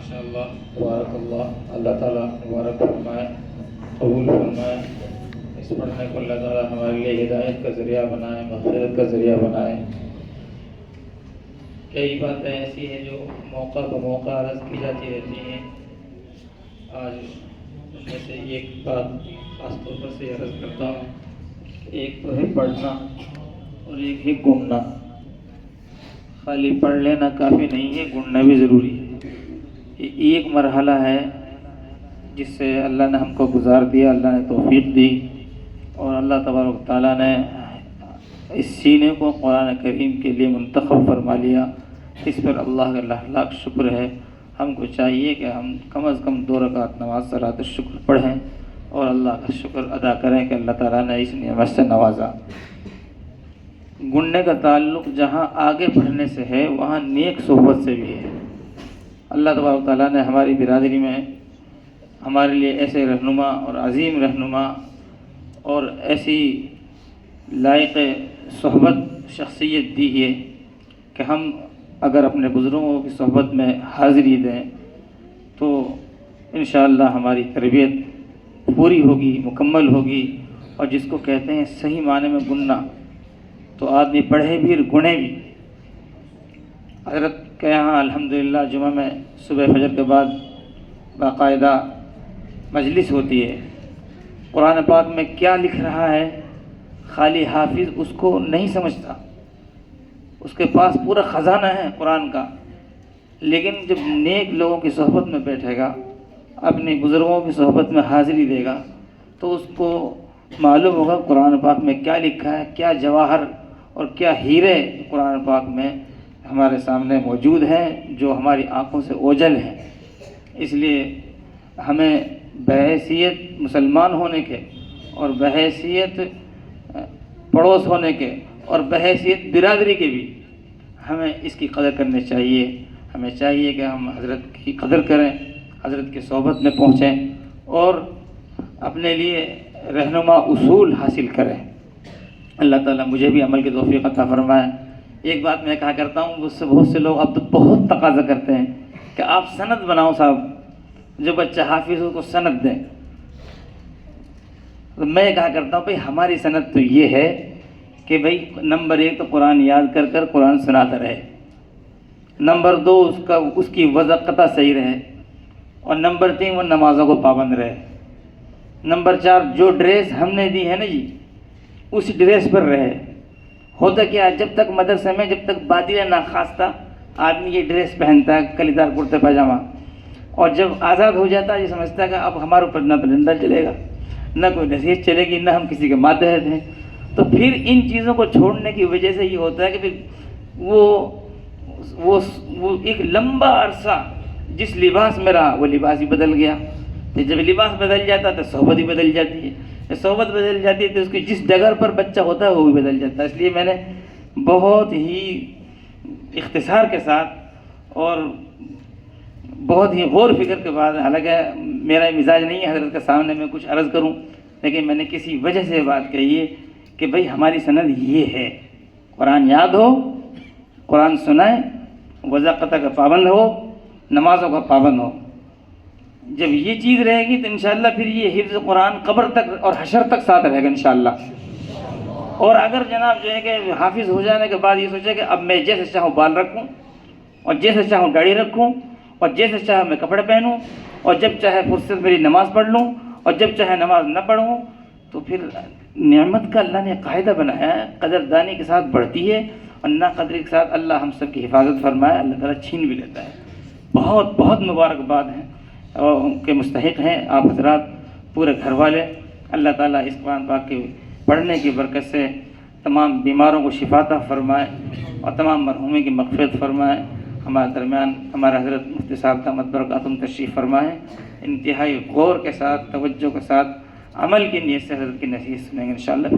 ماشاءاللہ تبارک اللہ، اللہ تعالیٰ مبارک فرمائے، قبول فرمائے۔ اس پڑھنے کو اللہ تعالیٰ ہمارے لیے ہدایت کا ذریعہ بنائے، مغفرت کا ذریعہ بنائے۔ کئی باتیں ایسی ہیں جو موقع پر موقع عرض کی جاتی رہتی ہیں۔ آج ان میں سے ایک بات خاص طور پر سے عرض کرتا ہوں، ایک تو ہے پڑھنا اور ایک ہے گننا۔ خالی پڑھ لینا کافی نہیں ہے، گننا بھی ضروری ہے۔ یہ ایک مرحلہ ہے جس سے اللہ نے ہم کو گزار دیا، اللہ نے توفیق دی، اور اللہ تبارک و تعالیٰ نے اس سینے کو قرآن کریم کے لیے منتخب فرما لیا۔ اس پر اللہ کا لاکھ لاکھ شکر ہے۔ ہم کو چاہیے کہ ہم کم از کم 2 رکعت نماز صلاۃ الشکر پڑھیں اور اللہ کا شکر ادا کریں کہ اللہ تعالیٰ نے اس نعمت سے نوازا۔ گننے کا تعلق جہاں آگے بڑھنے سے ہے وہاں نیک صحبت سے بھی ہے۔ اللہ تبارک و تعالیٰ نے ہماری برادری میں ہمارے لیے ایسے رہنما اور عظیم رہنما اور ایسی لائق صحبت شخصیت دی ہے کہ ہم اگر اپنے بزرگوں کی صحبت میں حاضری دیں تو انشاءاللہ ہماری تربیت پوری ہوگی، مکمل ہوگی، اور جس کو کہتے ہیں صحیح معنی میں گننا، تو آدمی پڑھے بھی اور گنے بھی۔ حضرت کے یہاں الحمدللہ جمعہ میں صبح فجر کے بعد باقاعدہ مجلس ہوتی ہے۔ قرآن پاک میں کیا لکھ رہا ہے خالی حافظ اس کو نہیں سمجھتا، اس کے پاس پورا خزانہ ہے قرآن کا، لیکن جب نیک لوگوں کی صحبت میں بیٹھے گا، اپنے بزرگوں کی صحبت میں حاضری دے گا، تو اس کو معلوم ہوگا قرآن پاک میں کیا لکھا ہے، کیا جواہر اور کیا ہیرے قرآن پاک میں ہمارے سامنے موجود ہیں جو ہماری آنکھوں سے اوجھل ہیں۔ اس لیے ہمیں بحیثیت مسلمان ہونے کے اور بحیثیت پڑوس ہونے کے اور بحیثیت برادری کے بھی ہمیں اس کی قدر کرنی چاہیے۔ ہمیں چاہیے کہ ہم حضرت کی قدر کریں، حضرت کی صحبت میں پہنچیں اور اپنے لیے رہنما اصول حاصل کریں۔ اللہ تعالیٰ مجھے بھی عمل کی توفیق عطا فرمائے۔ ایک بات میں کہا کرتا ہوں، مجھ سے بہت سے لوگ اب تو بہت تقاضا کرتے ہیں کہ آپ سند بناؤ صاحب، جو بچہ حافظ ہو کو سند دیں۔ تو میں کہا کرتا ہوں بھئی ہماری سند تو یہ ہے کہ بھئی نمبر 1 تو قرآن یاد کر کر قرآن سناتا رہے، نمبر 2 اس کی وضع قطع صحیح رہے، اور نمبر 3 وہ نمازوں کو پابند رہے، نمبر 4 جو ڈریس ہم نے دی ہے نا جی اس ڈریس پر رہے۔ ہوتا کیا جب تک مدرسے میں جب تک بادل ناخواستہ آدمی یہ ڈریس پہنتا ہے کلیدار کرتے پاجامہ، اور جب آزاد ہو جاتا ہے یہ سمجھتا ہے کہ اب ہمارے اوپر نہ تو ڈنڈا چلے گا، نہ کوئی نصیحت چلے گی، نہ ہم کسی کے ماتحت ہیں۔ تو پھر ان چیزوں کو چھوڑنے کی وجہ سے یہ ہوتا ہے کہ پھر وہ ایک لمبا عرصہ جس لباس میں رہا وہ لباس ہی بدل گیا۔ جب لباس بدل جاتا ہے تو صحبت ہی بدل جاتی ہے، جب صحبت بدل جاتی ہے تو اس کی جس جگہ پر بچہ ہوتا ہے وہ بھی بدل جاتا ہے۔ اس لیے میں نے بہت ہی اختصار کے ساتھ اور بہت ہی غور فکر کے بعد، حالانکہ میرا مزاج نہیں ہے حضرت کے سامنے میں کچھ عرض کروں، لیکن میں نے کسی وجہ سے بات کہی ہے کہ بھئی ہماری سند یہ ہے، قرآن یاد ہو، قرآن سنائیں، وضع قطع کا پابند ہو، نمازوں کا پابند ہو۔ جب یہ چیز رہے گی تو انشاءاللہ پھر یہ حفظ قرآن قبر تک اور حشر تک ساتھ رہے گا انشاءاللہ۔ اور اگر جناب جو ہے کہ حافظ ہو جانے کے بعد یہ سوچے کہ اب میں جیسے چاہوں بال رکھوں اور جیسے چاہوں داڑھی رکھوں اور جیسے چاہے میں کپڑے پہنوں اور جب چاہے فرصت میری نماز پڑھ لوں اور جب چاہے نماز نہ پڑھوں، تو پھر نعمت کا اللہ نے قاعدہ بنایا ہے، قدردانی کے ساتھ بڑھتی ہے اور ناقدری کے ساتھ اللہ ہم سب کی حفاظت فرمائے، اللہ تعالیٰ چھین بھی لیتا ہے۔ بہت بہت مبارکباد ہیں اور ان کے مستحق ہیں آپ حضرات، پورے گھر والے۔ اللہ تعالیٰ اس قرآن پاک کے پڑھنے کی برکت سے تمام بیماروں کو شفا عطا فرمائے اور تمام مرحومین کی مغفرت فرمائے۔ ہمارے درمیان ہمارے حضرت مفتی صاحب دامت برکاتہم تشریف فرمائیں، انتہائی غور کے ساتھ، توجہ کے ساتھ، عمل کی نیت سے حضرت کی نصیحت سنیں گے انشاءاللہ۔